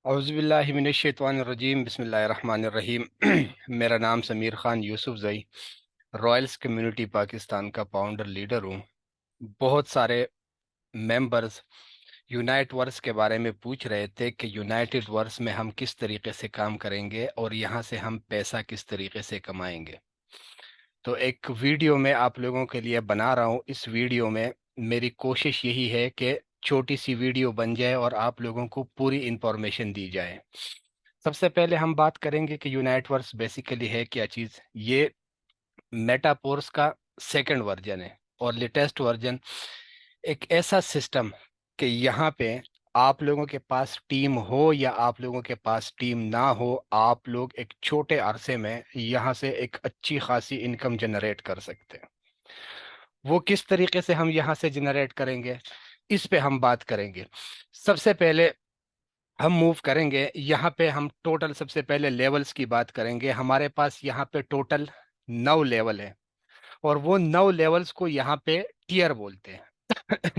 औज़ुबिल्लाहि मिनश्शैतानिर्रजीम बिस्मिल्लाहिर्रहमानिर्रहीम। मेरा नाम समीर ख़ान यूसुफ ज़ई, रॉयल्स कम्युनिटी पाकिस्तान का फाउंडर लीडर हूँ। बहुत सारे मेंबर्स यूनाइट वर्स के बारे में पूछ रहे थे कि यूनाइटेड वर्स में हम किस तरीके से काम करेंगे और यहाँ से हम पैसा किस तरीके से कमाएंगे। तो एक वीडियो मैं आप लोगों के लिए बना रहा हूँ। इस वीडियो में मेरी कोशिश यही है कि छोटी सी वीडियो बन जाए और आप लोगों को पूरी इंफॉर्मेशन दी जाए। सबसे पहले हम बात करेंगे कि यूनाइटवर्स बेसिकली है क्या चीज़। ये मेटापोर्स का सेकंड वर्जन है और लेटेस्ट वर्जन एक ऐसा सिस्टम कि यहाँ पे आप लोगों के पास टीम हो या आप लोगों के पास टीम ना हो, आप लोग एक छोटे अरसे में यहाँ से एक अच्छी खासी इनकम जनरेट कर सकते हैं। वो किस तरीके से हम यहाँ से जनरेट करेंगे, इस पे हम बात करेंगे। सबसे पहले हम मूव करेंगे यहाँ पे, हम टोटल सबसे पहले लेवल्स की बात करेंगे। हमारे पास यहाँ पे टोटल 9 लेवल है और वो 9 लेवल्स को यहाँ पे टीयर बोलते हैं।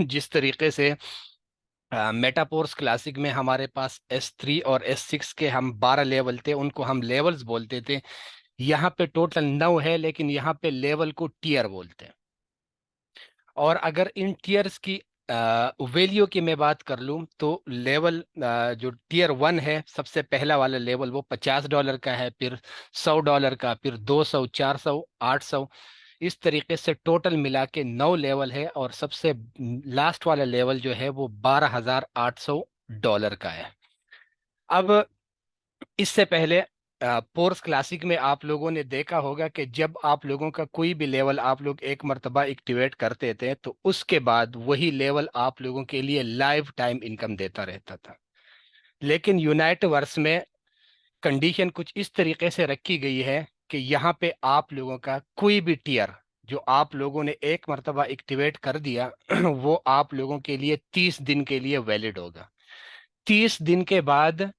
जिस तरीके से मेटापोर्स क्लासिक में हमारे पास S3 और S6 के हम 12 लेवल थे, उनको हम लेवल्स बोलते थे। यहाँ पे टोटल 9 है, लेकिन यहाँ पे लेवल को टीयर बोलते हैं। और अगर इन टीयर्स की वैल्यू की मैं बात कर लूँ तो लेवल जो टीयर 1 है, सबसे पहला वाला लेवल, वो $50 का है, फिर $100 का, फिर 200, 400, 800। इस तरीके से टोटल मिला के 9 लेवल है और सबसे लास्ट वाला लेवल जो है वो $12,800 का है। अब इससे पहले पोर्स क्लासिक में आप लोगों ने देखा होगा कि जब आप लोगों का कोई भी लेवल आप लोग एक मर्तबा एक्टिवेट करते थे तो उसके बाद वही लेवल आप लोगों के लिए लाइफ टाइम इनकम देता रहता था। लेकिन यूनाइट वर्स में कंडीशन कुछ इस तरीके से रखी गई है कि यहाँ पे आप लोगों का कोई भी टीयर जो आप लोगों ने एक मर्तबा एक्टिवेट कर दिया वो आप लोगों के लिए 30 दिन के लिए वैलिड होगा। 30 दिन के बाद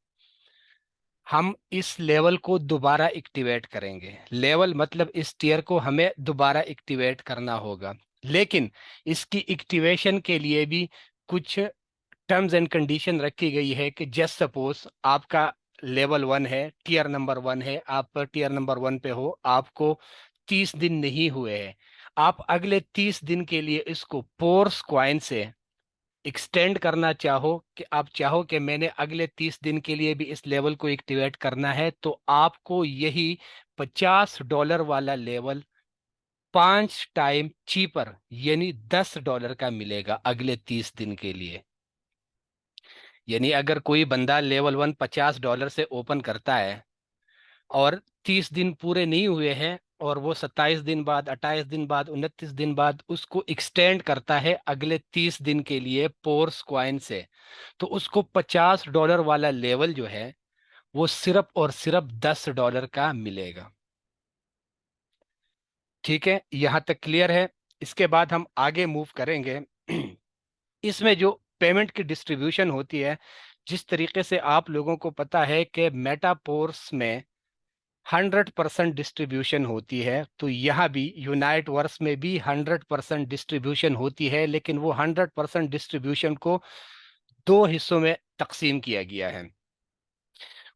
हम इस लेवल को दोबारा एक्टिवेट करेंगे। लेवल मतलब इस टीयर को हमें दोबारा एक्टिवेट करना होगा, लेकिन इसकी एक्टिवेशन के लिए भी कुछ टर्म्स एंड कंडीशन रखी गई है कि जस्ट सपोज आपका लेवल 1 है, टीयर नंबर 1 है, आप टीयर नंबर 1 पे हो, आपको 30 दिन नहीं हुए हैं, आप अगले 30 दिन के लिए इसको पोर्स क्वाइन से एक्सटेंड करना चाहो, कि आप चाहो कि मैंने अगले 30 दिन के लिए भी इस लेवल को एक्टिवेट करना है, तो आपको यही $50 वाला लेवल 5 टाइम चीपर यानी $10 का मिलेगा अगले 30 दिन के लिए। यानी अगर कोई बंदा लेवल 1 $50 से ओपन करता है और 30 दिन पूरे नहीं हुए हैं और वो 27 दिन बाद, 28 दिन बाद, 29 दिन बाद उसको एक्सटेंड करता है अगले 30 दिन के लिए पोर्स क्वाइन से, तो उसको $50 वाला लेवल जो है वो सिर्फ और सिर्फ $10 का मिलेगा। ठीक है, यहां तक क्लियर है। इसके बाद हम आगे मूव करेंगे। इसमें जो पेमेंट की डिस्ट्रीब्यूशन होती है, जिस तरीके से आप लोगों को पता है कि मेटापोर्स में 100% डिस्ट्रीब्यूशन होती है, तो यहाँ भी यूनाइट वर्स में भी 100% डिस्ट्रीब्यूशन होती है, लेकिन वो 100% डिस्ट्रीब्यूशन को दो हिस्सों में तकसीम किया गया है।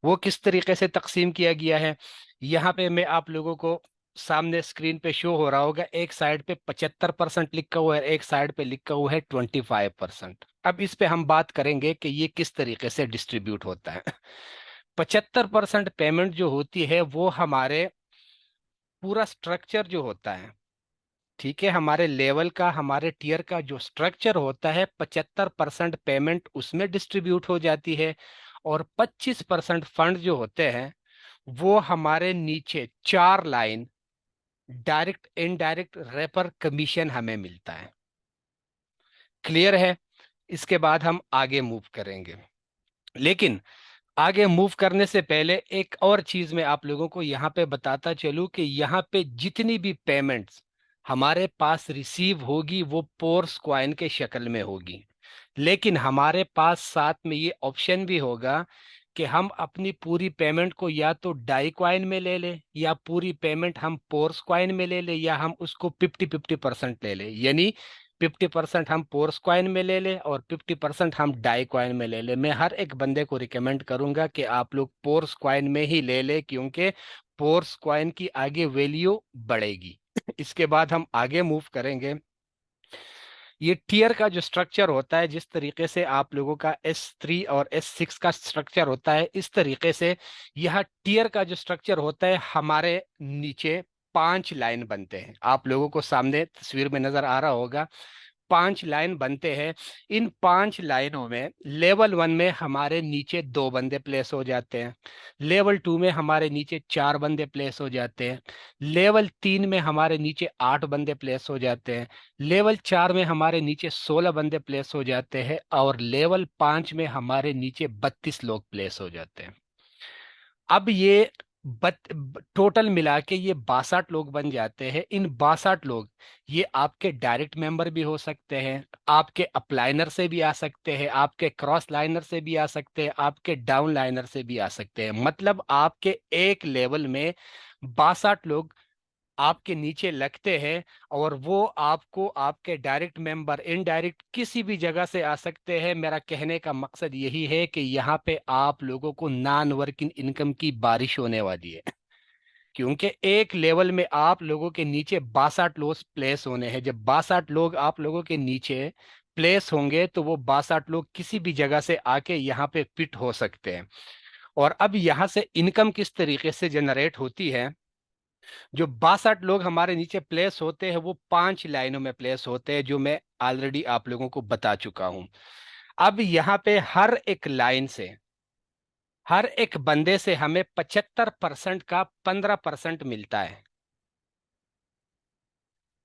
वो किस तरीके से तकसीम किया गया है, यहाँ पे मैं आप लोगों को सामने स्क्रीन पे शो हो रहा होगा। एक साइड पे 75% लिखा हुआ है, एक साइड पे लिखा हुआ है 25%। अब इस पे हम बात करेंगे कि ये किस तरीके से डिस्ट्रीब्यूट होता है। 75% पेमेंट जो होती है वो हमारे पूरा स्ट्रक्चर जो होता है, ठीक है, हमारे लेवल का, हमारे टीयर का जो स्ट्रक्चर होता है, 75% पेमेंट उसमें डिस्ट्रीब्यूट हो जाती है और 25% फंड जो होते हैं वो हमारे नीचे 4 लाइन डायरेक्ट इनडायरेक्ट रेपर कमीशन हमें मिलता है। क्लियर है। इसके बाद हम आगे मूव करेंगे, लेकिन आगे मूव करने से पहले एक और चीज मैं आप लोगों को यहाँ पे बताता चलूं कि यहाँ पे जितनी भी पेमेंट्स हमारे पास रिसीव होगी वो पोर्स क्वाइन के शक्ल में होगी, लेकिन हमारे पास साथ में ये ऑप्शन भी होगा कि हम अपनी पूरी पेमेंट को या तो डाई क्वाइन में ले लें, या पूरी पेमेंट हम पोर्स क्वाइन में ले लें, या हम उसको 50-50% ले लें। यानी 50% हम पोर्स कॉइन में ले लें और 50% हम डाई कॉइन में ले लें। मैं हर एक बंदे को रिकमेंड करूंगा कि आप लोग पोर्स कॉइन में ही ले लें, क्योंकि पोर्स कॉइन की आगे वैल्यू बढ़ेगी। इसके बाद हम आगे मूव करेंगे। ये टीयर का जो स्ट्रक्चर होता है, जिस तरीके से आप लोगों का S3 और S6 का स्ट्रक्चर होता है, इस तरीके से यह टीयर का जो स्ट्रक्चर होता है, हमारे नीचे 5 लाइन बनते हैं। आप लोगों को सामने तस्वीर में नजर आ रहा होगा, 5 लाइन बनते हैं। इन 5 लाइनों में लेवल 1 में हमारे नीचे 2 बंदे प्लेस हो जाते हैं, लेवल 2 में हमारे नीचे 4 बंदे प्लेस हो जाते हैं, लेवल 3 में हमारे नीचे 8 बंदे प्लेस हो जाते हैं, लेवल 4 में हमारे नीचे 16 बंदे प्लेस हो जाते हैं, और लेवल 5 में हमारे नीचे 32 लोग प्लेस हो जाते हैं। अब ये टोटल मिला के ये 62 लोग बन जाते हैं। इन 62 लोग, ये आपके डायरेक्ट मेंबर भी हो सकते हैं, आपके अपलाइनर से भी आ सकते हैं, आपके क्रॉस लाइनर से भी आ सकते हैं, आपके डाउन लाइनर से भी आ सकते हैं। मतलब आपके एक लेवल में 62 लोग आपके नीचे लगते हैं, और वो आपको आपके डायरेक्ट मेंबर, इनडायरेक्ट किसी भी जगह से आ सकते हैं। मेरा कहने का मकसद यही है कि यहाँ पे आप लोगों को नॉन वर्किंग इनकम की बारिश होने वाली है, क्योंकि एक लेवल में आप लोगों के नीचे 62 लोग प्लेस होने हैं। जब 62 लोग आप लोगों के नीचे प्लेस होंगे, तो वो 62 लोग किसी भी जगह से आके यहाँ पे फिट हो सकते हैं। और अब यहाँ से इनकम किस तरीके से जनरेट होती है। जो 62 लोग हमारे नीचे प्लेस होते हैं, वो 5 लाइनों में प्लेस होते हैं, जो मैं ऑलरेडी आप लोगों को बता चुका हूं। अब यहाँ पे हर एक लाइन से, हर एक बंदे से हमें 75% का 15% मिलता है।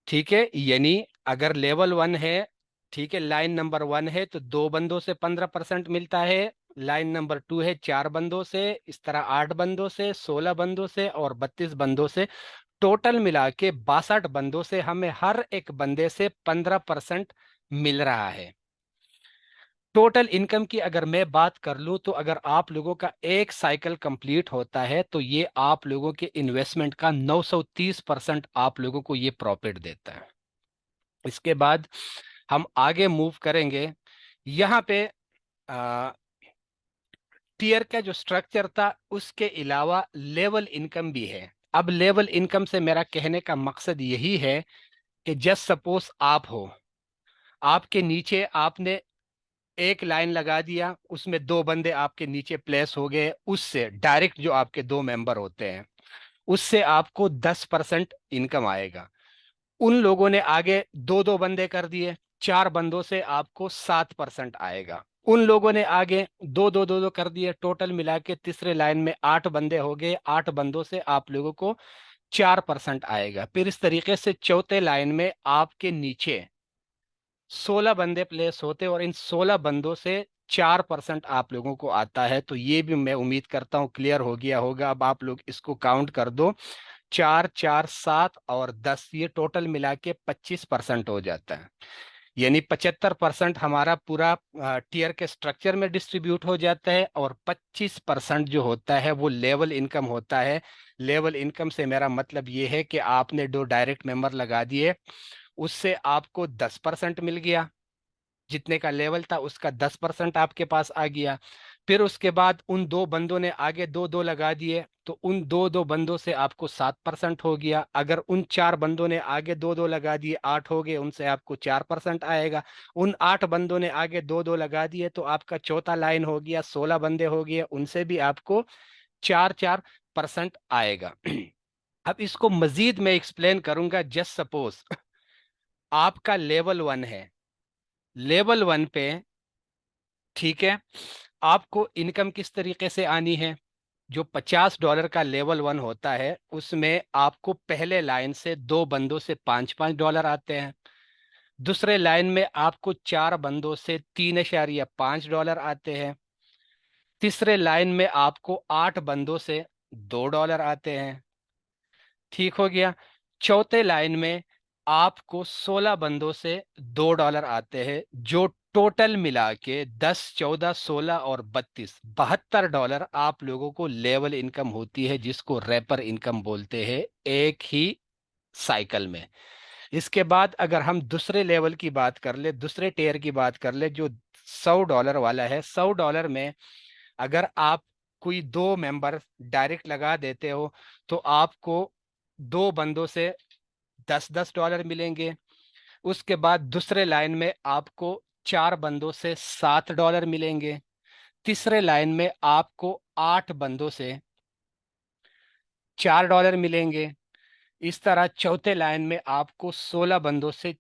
ठीक है, यानी अगर लेवल 1 है, ठीक है, लाइन नंबर 1 है, तो 2 बंदों से 15% मिलता है। लाइन नंबर 2 है, 4 बंदों से, इस तरह 8 बंदों से, 16 बंदों से और 32 बंदों से। टोटल मिला के 62 बंदों से हमें हर एक बंदे से 15% मिल रहा है। टोटल इनकम की अगर मैं बात कर लूं, तो अगर आप लोगों का एक साइकिल कंप्लीट होता है, तो ये आप लोगों के इन्वेस्टमेंट का 930% आप लोगों को ये प्रॉफिट देता है। इसके बाद हम आगे मूव करेंगे। यहाँ पे टीयर का जो स्ट्रक्चर था, उसके अलावा लेवल इनकम भी है। अब लेवल इनकम से मेरा कहने का मकसद यही है कि जस्ट सपोज आप हो, आपके नीचे आपने एक लाइन लगा दिया, उसमें 2 बंदे आपके नीचे प्लेस हो गए, उससे डायरेक्ट जो आपके 2 मेंबर होते हैं, उससे आपको 10% इनकम आएगा। उन लोगों ने आगे 2 2 बंदे कर दिए, 4 बंदों से आपको 7% आएगा। उन लोगों ने आगे 2 2 2 2 कर दिए, टोटल मिला के तीसरे लाइन में 8 बंदे हो गए, 8 बंदों से आप लोगों को 4% आएगा। फिर इस तरीके से चौथे लाइन में आपके नीचे 16 बंदे प्लेस होते, और इन 16 बंदों से 4% आप लोगों को आता है। तो ये भी मैं उम्मीद करता हूँ क्लियर हो गया होगा। अब आप लोग इसको काउंट कर दो, 4 4 7 और 10, ये टोटल मिला के 25% हो जाता है। यानी 75% हमारा पूरा टीयर के स्ट्रक्चर में डिस्ट्रीब्यूट हो जाता है, और 25% जो होता है वो लेवल इनकम होता है। लेवल इनकम से मेरा मतलब ये है कि आपने 2 डायरेक्ट मेंबर लगा दिए, उससे आपको 10% मिल गया, जितने का लेवल था उसका 10% आपके पास आ गया। फिर उसके बाद उन 2 बंदों ने आगे 2 2 लगा दिए, तो उन 2 2 बंदों से आपको 7% हो गया। अगर उन 4 बंदों ने आगे 2 2 लगा दिए, 8 हो गए, उनसे आपको 4% आएगा। उन 8 बंदों ने आगे 2 2 लगा दिए, तो आपका चौथा लाइन हो गया, 16 बंदे हो गए, उनसे भी आपको 4 4% आएगा। अब इसको मजीद मैं एक्सप्लेन करूंगा। जस्ट सपोज आपका लेवल 1 है, लेवल 1 पे, ठीक है, आपको इनकम किस तरीके से आनी है। जो $50 का लेवल 1 होता है, उसमें आपको पहले लाइन से 2 बंदों से 5 5 डॉलर आते हैं, दूसरे लाइन में आपको 4 बंदों से 3.5 डॉलर आते हैं, तीसरे लाइन में आपको 8 बंदों से 2 डॉलर आते हैं। ठीक हो गया। चौथे लाइन में आपको 16 बंदों से 2 डॉलर आते हैं, जो टोटल मिला के 10 14 16 और 32 72 डॉलर आप लोगों को लेवल इनकम होती है, जिसको रैपर इनकम बोलते हैं, एक ही साइकिल में। इसके बाद अगर हम दूसरे लेवल की बात कर ले, दूसरे टेयर की बात कर ले, जो $100 वाला है, $100 में अगर आप कोई दो मेंबर डायरेक्ट लगा देते हो तो आपको दो बंदों से $10-10 मिलेंगे। उसके बाद दूसरे लाइन में आपको चार बंदों से $7 मिलेंगे। तीसरे लाइन में आपको आठ बंदों से $4 मिलेंगे। इस तरह चौथे लाइन में आपको 16 बंदों से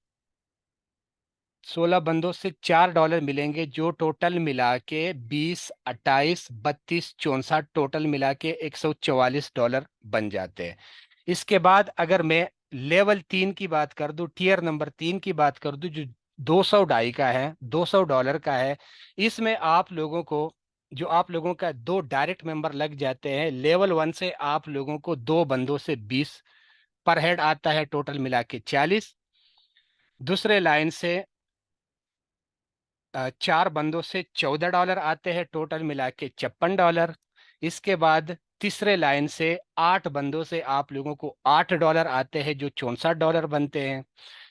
$4 मिलेंगे, जो टोटल मिला के 20, 28, 32, 64 टोटल मिला के $144 बन जाते हैं। इसके बाद अगर मैं लेवल 3 की बात कर दूं, टियर नंबर 3 की बात कर दूं, जो 200 डाई का है, $200 का है, इसमें आप लोगों को, जो आप लोगों का दो डायरेक्ट मेंबर लग जाते हैं, लेवल 1 से आप लोगों को दो बंदों से 20 पर हेड आता है, टोटल मिला के 40। दूसरे लाइन से चार बंदों से $14 आते हैं, टोटल मिला के $56। इसके बाद तीसरे लाइन से आठ बंदों से आप लोगों को $8 आते हैं, जो $64 बनते हैं।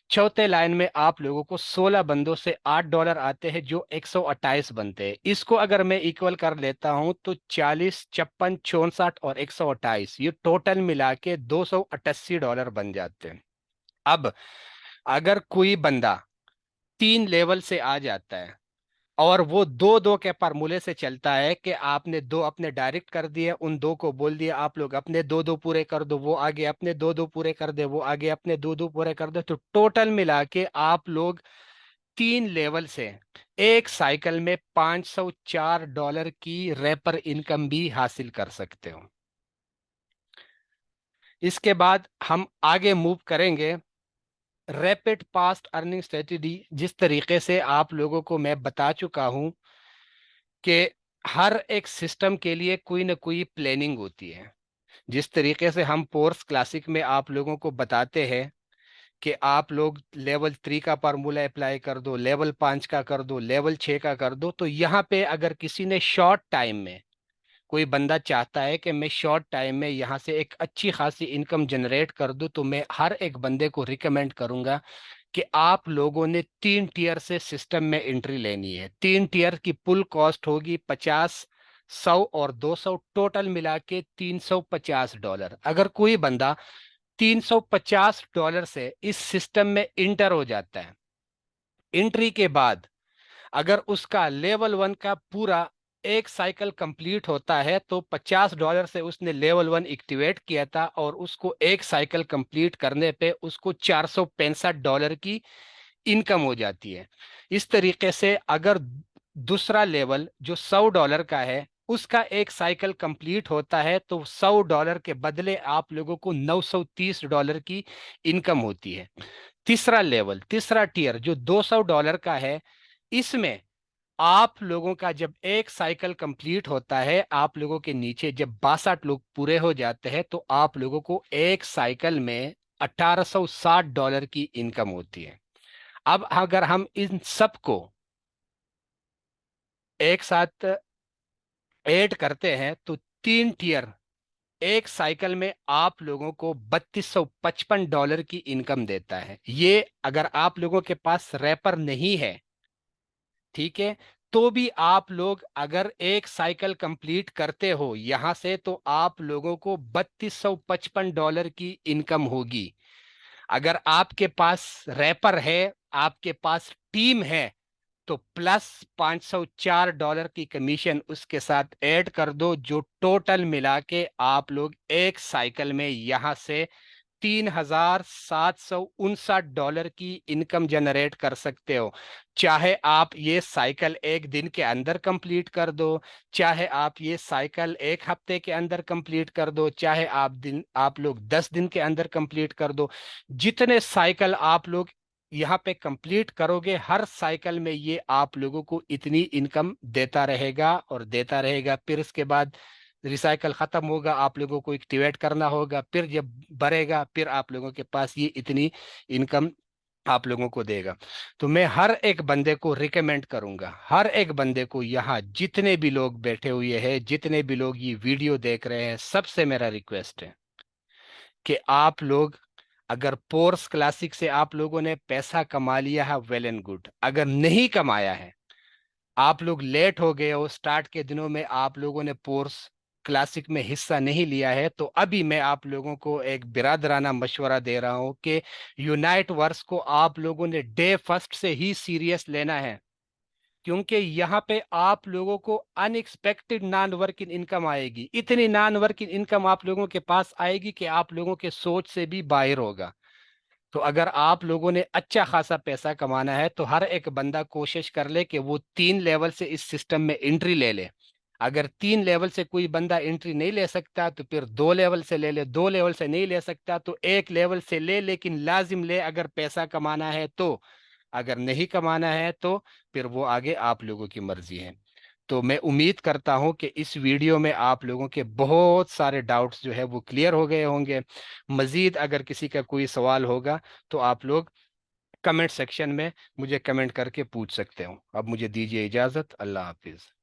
चौथे लाइन में आप लोगों को 16 बंदों से $8 आते हैं, जो 128 बनते हैं। इसको अगर मैं इक्वल कर लेता हूं तो 40, 56, 64 और 128, ये टोटल मिला के $288 बन जाते हैं। अब अगर कोई बंदा 3 लेवल से आ जाता है और वो दो दो के फार्मूले से चलता है कि आपने दो अपने डायरेक्ट कर दिए, उन दो को बोल दिया आप लोग अपने दो दो पूरे कर दो, वो आगे अपने दो दो पूरे कर दे, वो आगे अपने दो दो पूरे कर दे, तो टोटल मिला के आप लोग 3 लेवल से एक साइकिल में $504 की रैपर इनकम भी हासिल कर सकते हो। इसके बाद हम आगे मूव करेंगे। रैपिड फास्ट अर्निंग स्ट्रेटेजी, जिस तरीके से आप लोगों को मैं बता चुका हूं कि हर एक सिस्टम के लिए कोई ना कोई प्लानिंग होती है। जिस तरीके से हम फोर्स क्लासिक में आप लोगों को बताते हैं कि आप लोग लेवल 3 का फार्मूला अप्लाई कर दो, लेवल 5 का कर दो, लेवल 6 का कर दो, तो यहाँ पे अगर किसी ने शॉर्ट टाइम में, कोई बंदा चाहता है कि मैं शॉर्ट टाइम में यहाँ से एक अच्छी खासी इनकम जनरेट कर दूं, तो मैं हर एक बंदे को रिकमेंड करूंगा कि आप लोगों ने 3 टियर से सिस्टम में एंट्री लेनी है। 3 टियर की पुल कॉस्ट होगी 50, 100 और 200, टोटल मिला के $350। अगर कोई बंदा $350 से इस सिस्टम में इंटर हो जाता है, एंट्री के बाद अगर उसका लेवल 1 का पूरा एक साइकिल कंप्लीट होता है, तो $50 से उसने लेवल 1 एक्टिवेट किया था और उसको एक साइकिल कंप्लीट करने पे उसको $465 की इनकम हो जाती है। इस तरीके से अगर दूसरा लेवल जो $100 का है, उसका एक साइकिल कंप्लीट होता है, तो $100 के बदले आप लोगों को $930 की इनकम होती है। तीसरा लेवल, तीसरा टियर जो $200 का है, इसमें आप लोगों का जब एक साइकिल कंप्लीट होता है, आप लोगों के नीचे जब 62 लोग पूरे हो जाते हैं, तो आप लोगों को एक साइकिल में $1860 की इनकम होती है। अब अगर हम इन सबको एक साथ ऐड करते हैं तो 3 टियर एक साइकिल में आप लोगों को $3255 की इनकम देता है। ये अगर आप लोगों के पास रैपर नहीं है, ठीक है, तो भी आप लोग अगर एक साइकिल कंप्लीट करते हो यहां से, तो आप लोगों को $3255 की इनकम होगी। अगर आपके पास रैपर है, आपके पास टीम है, तो प्लस $504 की कमीशन उसके साथ ऐड कर दो, जो टोटल मिला के आप लोग एक साइकिल में यहां से $3759 की इनकम जनरेट कर सकते हो। चाहे आप ये साइकिल एक दिन के अंदर कंप्लीट कर दो, चाहे आप ये साइकिल एक हफ्ते के अंदर कंप्लीट कर दो, चाहे आप लोग 10 दिन के अंदर कंप्लीट कर दो। जितने साइकिल आप लोग यहाँ पे कंप्लीट करोगे, हर साइकिल में ये आप लोगों को इतनी इनकम देता रहेगा और देता रहेगा। फिर उसके बाद रिसाइकल खत्म होगा, आप लोगों को एक्टिवेट करना होगा, फिर जब बढ़ेगा फिर आप लोगों के पास ये इतनी इनकम आप लोगों को देगा। तो मैं हर एक बंदे को रिकमेंड करूंगा, हर एक बंदे को, यहाँ जितने भी लोग बैठे हुए हैं, जितने भी लोग ये वीडियो देख रहे हैं, सबसे मेरा रिक्वेस्ट है कि आप लोग अगर पोर्स क्लासिक से आप लोगों ने पैसा कमा लिया है, वेल एंड गुड। अगर नहीं कमाया है, आप लोग लेट हो गए हो, स्टार्ट के दिनों में आप लोगों ने पोर्स क्लासिक में हिस्सा नहीं लिया है, तो अभी मैं आप लोगों को एक बिरादराना मशवरा दे रहा हूं कि यूनाइट वर्स को आप लोगों ने डे फर्स्ट से ही सीरियस लेना है। क्योंकि यहाँ पे आप लोगों को अनएक्सपेक्टेड नॉन वर्किंग इनकम आएगी। इतनी नॉन वर्किंग इनकम आप लोगों के पास आएगी कि आप लोगों के सोच से भी बाहर होगा। तो अगर आप लोगों ने अच्छा खासा पैसा कमाना है, तो हर एक बंदा कोशिश कर ले कि वो 3 लेवल से इस सिस्टम में एंट्री ले ले। अगर 3 लेवल से कोई बंदा एंट्री नहीं ले सकता, तो फिर 2 लेवल से ले ले। 2 लेवल से नहीं ले सकता तो 1 लेवल से ले, लेकिन लाजिम ले अगर पैसा कमाना है तो। अगर नहीं कमाना है तो फिर वो आगे आप लोगों की मर्जी है। तो मैं उम्मीद करता हूं कि इस वीडियो में आप लोगों के बहुत सारे डाउट्स जो है वो क्लियर हो गए होंगे। मजीद अगर किसी का कोई सवाल होगा तो आप लोग कमेंट सेक्शन में मुझे कमेंट करके पूछ सकते हो। अब मुझे दीजिए इजाज़त। अल्लाह हाफिज़।